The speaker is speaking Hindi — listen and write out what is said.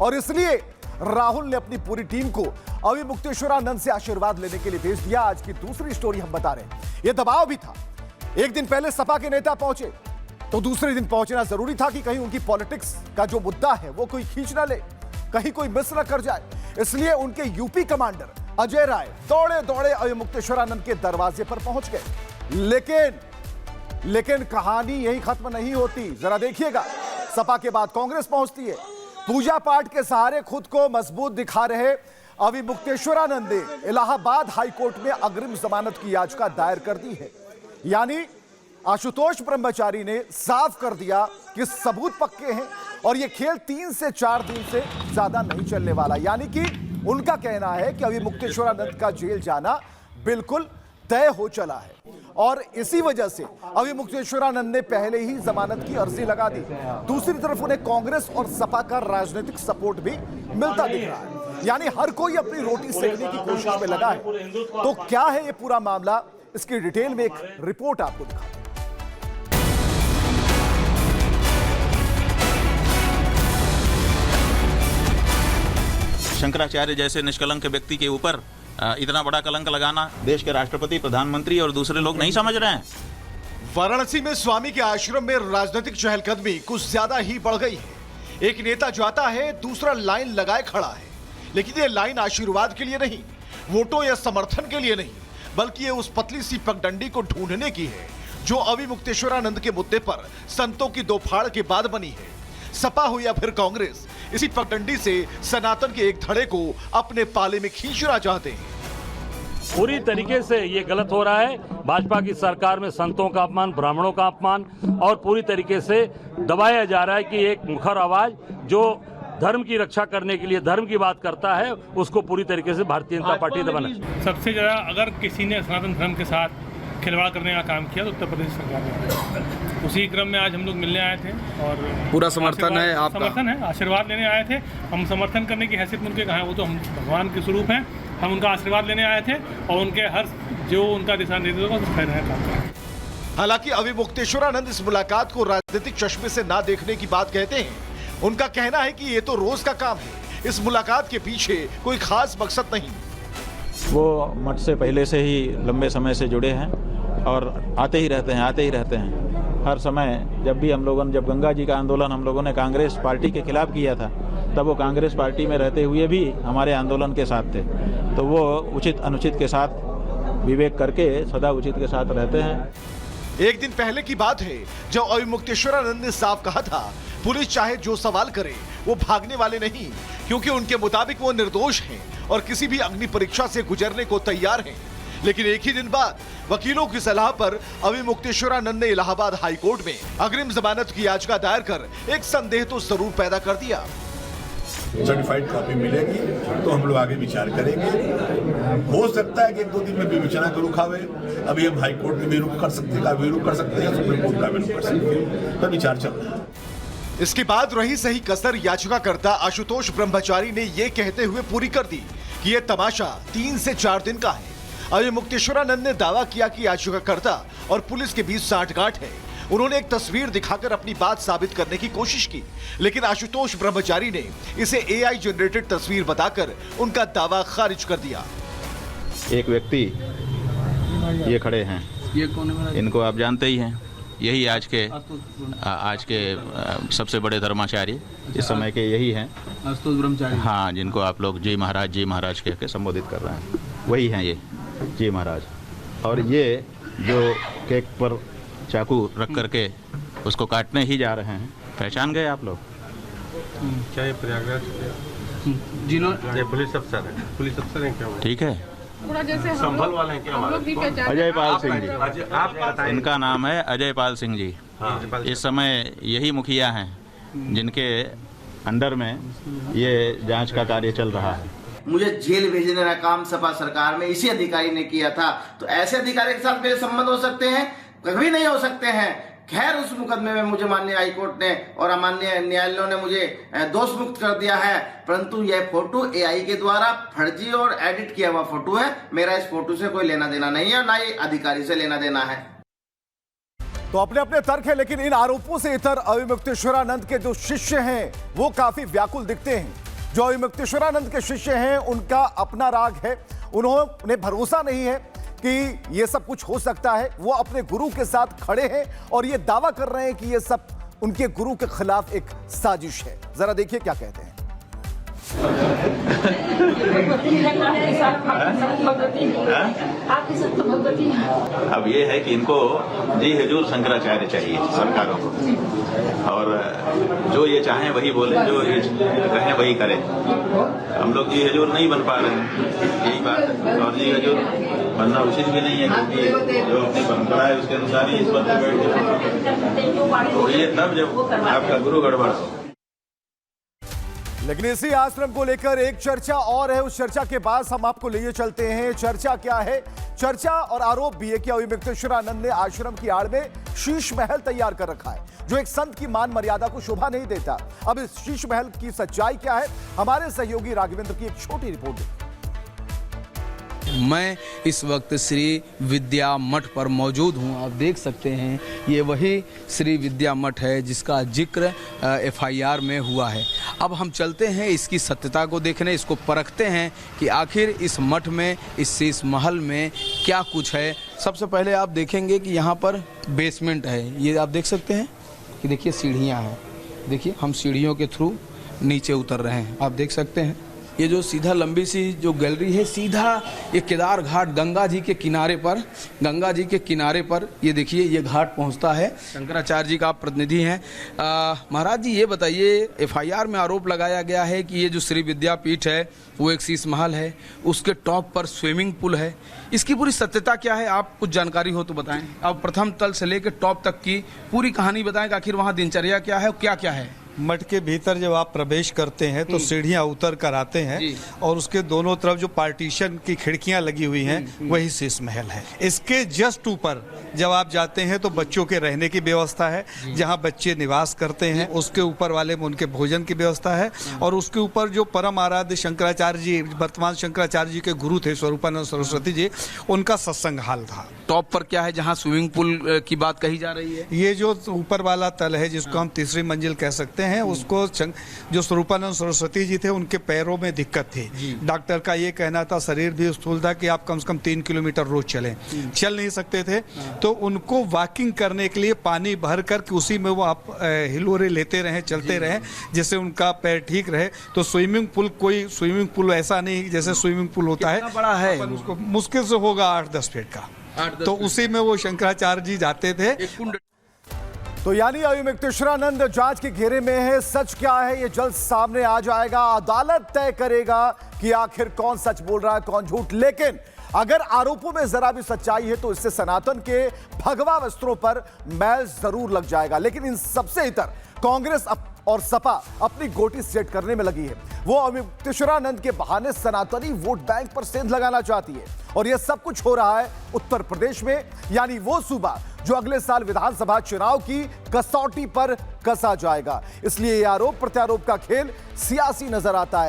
और इसलिए राहुल ने अपनी पूरी टीम को अविमुक्तेश्वरानंद से आशीर्वाद लेने के लिए भेज दिया। आज की दूसरी स्टोरी हम बता रहे हैं। यह दबाव भी था। एक दिन पहले सपा के नेता पहुंचे तो दूसरे दिन पहुंचना जरूरी था कि कहीं उनकी पॉलिटिक्स का जो मुद्दा है वो कोई खींच ना ले, कहीं कोई मिस ना कर जाए। इसलिए उनके यूपी कमांडर अजय राय दौड़े दौड़े अविमुक्तेश्वरानंद के दरवाजे पर पहुंच गए। लेकिन कहानी यही खत्म नहीं होती। जरा देखिएगा, सपा के बाद कांग्रेस पहुंचती है। पूजा पाठ के सहारे खुद को मजबूत दिखा रहे अविमुक्तेश्वरानंद ने इलाहाबाद हाईकोर्ट में अग्रिम जमानत की याचिका दायर कर दी है। यानी आशुतोष ब्रह्मचारी ने साफ कर दिया कि सबूत पक्के हैं और यह खेल 3 से 4 दिन से ज्यादा नहीं चलने वाला। यानी कि उनका कहना है कि अविमुक्तेश्वरानंद का जेल जाना बिल्कुल तय हो चला है और इसी वजह से अविमुक्तेश्वरानंद ने पहले ही जमानत की अर्जी लगा दी। दूसरी तरफ उन्हें कांग्रेस और सपा का राजनीतिक सपोर्ट भी मिलता दिख रहा है। यानी हर कोई अपनी रोटी सेकने की कोशिश में लगा है। तो क्या है यह पूरा मामला, इसकी डिटेल में एक रिपोर्ट आपको दिखाते हैं। शंकराचार्य जैसे निष्कलंक व्यक्ति के ऊपर इतना बड़ा कलंक लगाना देश के राष्ट्रपति, प्रधानमंत्री और दूसरे लोग नहीं समझ रहे हैं। वाराणसी में स्वामी के आश्रम में राजनीतिक चहलकदमी कुछ ज्यादा ही बढ़ गई है। एक नेता जाता है, दूसरा लाइन लगाए खड़ा है। लेकिन ये लाइन आशीर्वाद के लिए नहीं, वोटों या समर्थन के लिए नहीं, बल्कि ये उस पतली सी पगडंडी को ढूंढने की है जो अविमुक्तेश्वरानंद के मुद्दे पर संतों की दो फाड़ के बाद बनी है। सपा हो या फिर कांग्रेस, इसी पगडंडी से सनातन के एक धड़े को अपने पाले में खींचना चाहते हैं। पूरी तरीके से ये गलत हो रहा है। भाजपा की सरकार में संतों का अपमान, ब्राह्मणों का अपमान और पूरी तरीके से दबाया जा रहा है कि एक मुखर आवाज जो धर्म की रक्षा करने के लिए धर्म की बात करता है उसको पूरी तरीके से भारतीय जनता पार्टी दबाना। सबसे ज्यादा अगर किसी ने सनातन धर्म के साथ खिलवाड़ करने का काम किया तो उत्तर प्रदेश सरकार ने। उसी क्रम में आज हम लोग मिलने आए थे और पूरा समर्थन है आपका। समर्थन है, आशीर्वाद लेने आए थे। हम समर्थन करने की हैसियत में उनके कहा है, वो तो हम भगवान के स्वरूप हैं। हम उनका आशीर्वाद लेने आए थे और उनके हर जो उनका दिशा निर्देश। हालांकि अविमुक्तेश्वरानंद इस मुलाकात को राजनीतिक चश्मे से ना देखने की बात कहते हैं। उनका कहना है कि ये तो रोज का काम है, इस मुलाकात के पीछे कोई खास मकसद नहीं। वो मठ से पहले से ही लंबे समय से जुड़े हैं और आते ही रहते हैं। हर समय जब भी जब गंगा जी का आंदोलन हम लोगों ने कांग्रेस पार्टी के खिलाफ किया था, तब वो कांग्रेस पार्टी में रहते हुए भी हमारे आंदोलन के साथ थे। तो वो उचित अनुचित के साथ विवेक करके सदा उचित के साथ रहते हैं। एक दिन पहले की बात है जब अविमुक्तेश्वरानंद ने साफ कहा था, पुलिस चाहे जो सवाल करे वो भागने वाले नहीं, क्योंकि उनके मुताबिक वो निर्दोष हैं और किसी भी अग्नि परीक्षा से गुजरने को तैयार हैं। लेकिन एक ही दिन बाद वकीलों की सलाह पर अविमुक्तेश्वरानंद ने इलाहाबाद हाईकोर्ट में अग्रिम जमानत की याचिका दायर कर एक संदेह तो जरूर पैदा कर दिया। सर्टिफाइड कॉपी मिलेगी तो हम लोग आगे विचार करेंगे। हो सकता है कि 1-2 दिन में विवेचना का रुख आवे। अभी हम हाईकोर्ट में भी रुख कर सकते हैं, सुप्रीम कोर्ट का भी रुख कर सकते हैं, तो विचार चल रहा है। इसके बाद रही सही कसर याचिकाकर्ता आशुतोष ब्रह्मचारी ने यह कहते हुए पूरी कर दी कि यह तमाशा 3 से 4 दिन का है। अविमुक्तेश्वरानंद ने दावा किया कि याचिकाकर्ता और पुलिस के बीच साठगांठ है। उन्होंने एक तस्वीर दिखाकर अपनी बात साबित करने की कोशिश की, लेकिन आशुतोष ब्रह्मचारी ने इसे एआई जनरेटेड तस्वीर बताकर उनका दावा खारिज कर दिया। एक व्यक्ति ये खड़े हैं, ये कौन है? इनको आप जानते ही हैं। यही आज के सबसे बड़े धर्माचार्य इस समय के यही हैं, आशुतोष ब्रह्मचारी। हाँ, जिनको आप लोग जी महाराज कह के संबोधित कर रहे हैं, वही हैं ये जी महाराज। और ये जो केक पर चाकू रख करके उसको काटने ही जा रहे हैं, पहचान गए आप लोग? क्या ये प्रयागराज जिन्होंने पुलिस अफसर हैं क्या? ठीक है, संभल वाले हैं क्या? अजय पाल सिंह जी, आप इनका नाम है अजय पाल सिंह जी। इस समय यही मुखिया हैं जिनके अंडर में ये जांच का कार्य चल रहा है। मुझे जेल भेजने का काम सपा सरकार में इसी अधिकारी ने किया था, तो ऐसे अधिकारी के साथ मेरे संबंध हो सकते हैं? कभी नहीं हो सकते हैं। खैर, उस मुकदमे में मुझे माननीय हाईकोर्ट ने और अमान्य न्यायालयों ने मुझे दोष मुक्त कर दिया है, परंतु यह फोटो एआई के द्वारा फर्जी और एडिट किया हुआ फोटो है। मेरा इस फोटो से कोई लेना देना नहीं है, ना ही अधिकारी से लेना देना है। तो अपने अपने तर्क है, लेकिन इन आरोपों से इतर अविमुक्तेश्वरानंद के जो शिष्य हैं वो काफी व्याकुल दिखते हैं। जो अविमुक्तेश्वरानंद के शिष्य हैं उनका अपना राग है। उन्हें भरोसा नहीं है कि ये सब कुछ हो सकता है। वो अपने गुरु के साथ खड़े हैं और ये दावा कर रहे हैं कि ये सब उनके गुरु के खिलाफ एक साजिश है। जरा देखिए क्या कहते हैं। अब ये है कि इनको जी हजूर शंकराचार्य चाहिए सरकारों को, और जो ये चाहें वही बोले, जो ये कहें वही करें। हम लोग जी हजूर नहीं बन पा रहे हैं, यही बात है। और जी हजूर बनना उचित भी नहीं है, क्योंकि जो अपनी परंपरा है उसके अनुसार ही इस पर बैठ तो ये तब जब आपका गुरु गड़बड़ हो। लेकिन इसी आश्रम को लेकर एक चर्चा और है। उस चर्चा के बाद हम आपको लिए चलते हैं। चर्चा क्या है? चर्चा और आरोप भी है कि अविमुक्तेश्वरानंद ने आश्रम की आड़ में शीश महल तैयार कर रखा है, जो एक संत की मान मर्यादा को शोभा नहीं देता। अब इस शीश महल की सच्चाई क्या है, हमारे सहयोगी राघवेंद्र की एक छोटी रिपोर्ट। मैं इस वक्त श्री विद्या मठ पर मौजूद हूं। आप देख सकते हैं ये वही श्री विद्या मठ है जिसका जिक्र एफआईआर में हुआ है। अब हम चलते हैं इसकी सत्यता को देखने, इसको परखते हैं कि आखिर इस मठ में, इस महल में क्या कुछ है। सबसे पहले आप देखेंगे कि यहाँ पर बेसमेंट है। ये आप देख सकते हैं कि देखिए सीढ़ियाँ हैं। देखिए हम सीढ़ियों के थ्रू नीचे उतर रहे हैं। आप देख सकते हैं ये जो सीधा लंबी सी जो गैलरी है, सीधा ये केदार घाट गंगा जी के किनारे पर ये देखिए ये घाट पहुंचता है। शंकराचार्य जी का आप प्रतिनिधि हैं। महाराज जी ये बताइए, एफआईआर में आरोप लगाया गया है कि ये जो श्री विद्यापीठ है वो एक शीश महल है, उसके टॉप पर स्विमिंग पूल है। इसकी पूरी सत्यता क्या है? आप कुछ जानकारी हो तो बताएं। आप प्रथम तल से लेकर टॉप तक की पूरी कहानी बताएं कि आखिर वहाँ दिनचर्या क्या है, क्या क्या है। मठ के भीतर जब आप प्रवेश करते हैं तो सीढ़ियां उतर कर आते हैं और उसके दोनों तरफ जो पार्टीशन की खिड़कियां लगी हुई हैं वही शीश महल है। इसके जस्ट ऊपर जब आप जाते हैं तो बच्चों के रहने की व्यवस्था है, जहां बच्चे निवास करते हैं। उसके ऊपर वाले में उनके भोजन की व्यवस्था है और उसके ऊपर जो परम आराध्य शंकराचार्य जी, वर्तमान शंकराचार्य जी के गुरु थे स्वरूपानंद सरस्वती जी, उनका सत्संग हाल था। टॉप पर क्या है जहाँ स्विमिंग पूल की बात कही जा रही है? ये जो ऊपर वाला तल है जिसको हम तीसरी मंजिल कह सकते हैं, उसको जो स्वरूपानंद सरस्वती जी थे उनके पैरों में दिक्कत थी। डॉक्टर का ये कहना था, शरीर भी स्थूल था, कि आप कम से कम 3 किलोमीटर रोज चलें। चल नहीं सकते थे तो उनको वॉकिंग करने के लिए पानी भर कर के उसी में वो आप हिलोरे लेते रहे, चलते रहे, जिससे उनका पैर ठीक रहे। तो स्विमिंग पूल कोई स्विमिंग पूल ऐसा नहीं जैसे स्विमिंग पूल होता है, बड़ा है, उसको मुश्किल से होगा 8-10 फीट का। तो उसी में वो शंकराचार्य जी जाते थे। तो यानी अविमुक्तेश्वरानंद जांच के घेरे में है। सच क्या है ये जल्द सामने आ जाएगा। अदालत तय करेगा कि आखिर कौन सच बोल रहा है, कौन झूठ। लेकिन अगर आरोपों में जरा भी सच्चाई है तो इससे सनातन के भगवा वस्त्रों पर मैल जरूर लग जाएगा। लेकिन इन सबसे इतर कांग्रेस और सपा अपनी गोटी सेट करने में लगी है। वो अविमुक्तेश्वरानंद के बहाने सनातनी वोट बैंक पर सेंध लगाना चाहती है। और यह सब कुछ हो रहा है उत्तर प्रदेश में, यानी वो सूबा जो अगले साल विधानसभा चुनाव की कसौटी पर कसा जाएगा। इसलिए यह आरोप प्रत्यारोप का खेल सियासी नजर आता है।